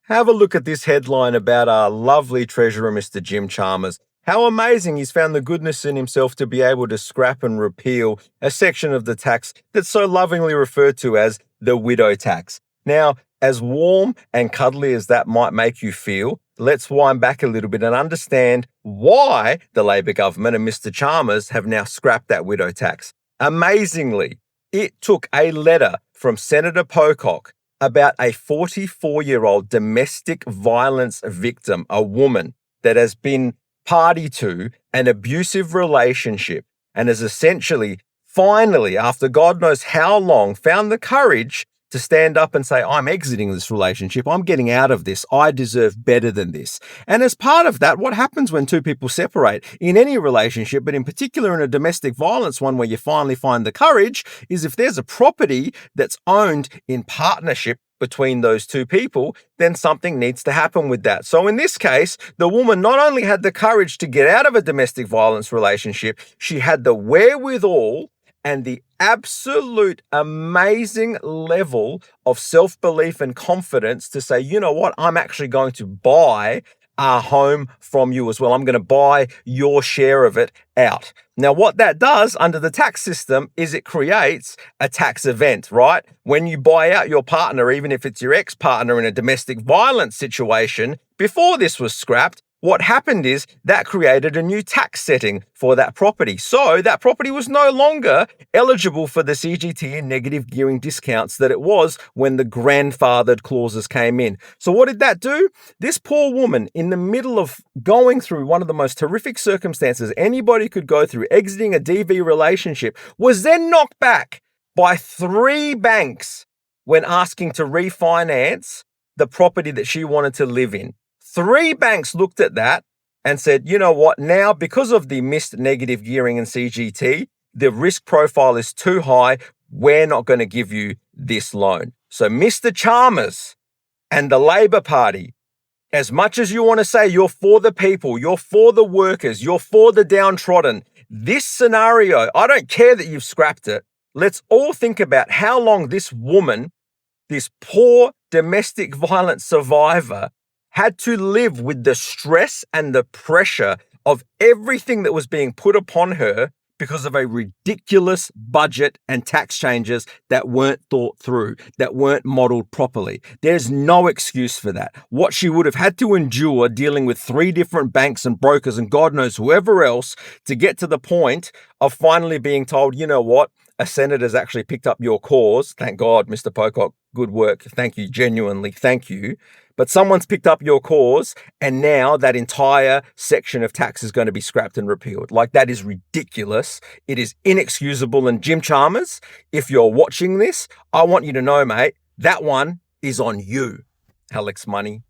Have a look at this headline about our lovely treasurer, Mr. Jim Chalmers. How amazing he's found the goodness in himself to be able to scrap and repeal a section of the tax that's so lovingly referred to as the widow tax. Now, as warm and cuddly as that might make you feel, let's wind back a little bit and understand why the Labor government and Mr. Chalmers have now scrapped that widow tax. Amazingly, it took a letter from Senator Pocock about a 44-year-old domestic violence victim, a woman that has been party to an abusive relationship and has essentially, finally, after God knows how long, found the courage to stand up and say, I'm exiting this relationship. I'm getting out of this. I deserve better than this. And as part of that, what happens when two people separate in any relationship, but in particular in a domestic violence one where you finally find the courage, is if there's a property that's owned in partnership between those two people, then something needs to happen with that. So in this case, the woman not only had the courage to get out of a domestic violence relationship, she had the wherewithal and the absolute amazing level of self-belief and confidence to say, you know what, I'm actually going to buy a home from you as well. I'm going to buy your share of it out. Now, what that does under the tax system is it creates a tax event, right? When you buy out your partner, even if it's your ex-partner in a domestic violence situation, before this was scrapped, what happened is that created a new tax setting for that property. So that property was no longer eligible for the CGT and negative gearing discounts that it was when the grandfathered clauses came in. So what did that do? This poor woman, in the middle of going through one of the most horrific circumstances anybody could go through, exiting a DV relationship, was then knocked back by 3 banks when asking to refinance the property that she wanted to live in. 3 banks looked at that and said, you know what, now because of the missed negative gearing in CGT, the risk profile is too high. We're not going to give you this loan. So Mr. Chalmers and the Labor Party, as much as you want to say you're for the people, you're for the workers, you're for the downtrodden, this scenario, I don't care that you've scrapped it. Let's all think about how long this woman, this poor domestic violence survivor, had to live with the stress and the pressure of everything that was being put upon her because of a ridiculous budget and tax changes that weren't thought through, that weren't modeled properly. There's no excuse for that. What she would have had to endure dealing with 3 different banks and brokers and God knows whoever else to get to the point of finally being told, you know what, a senator's actually picked up your cause. Thank God, Mr. Pocock, good work. Thank you, genuinely, thank you. But someone's picked up your cause, and now that entire section of tax is going to be scrapped and repealed. Like, that is ridiculous. It is inexcusable. And Jim Chalmers, if you're watching this, I want you to know, mate, that one is on you. Alex Money.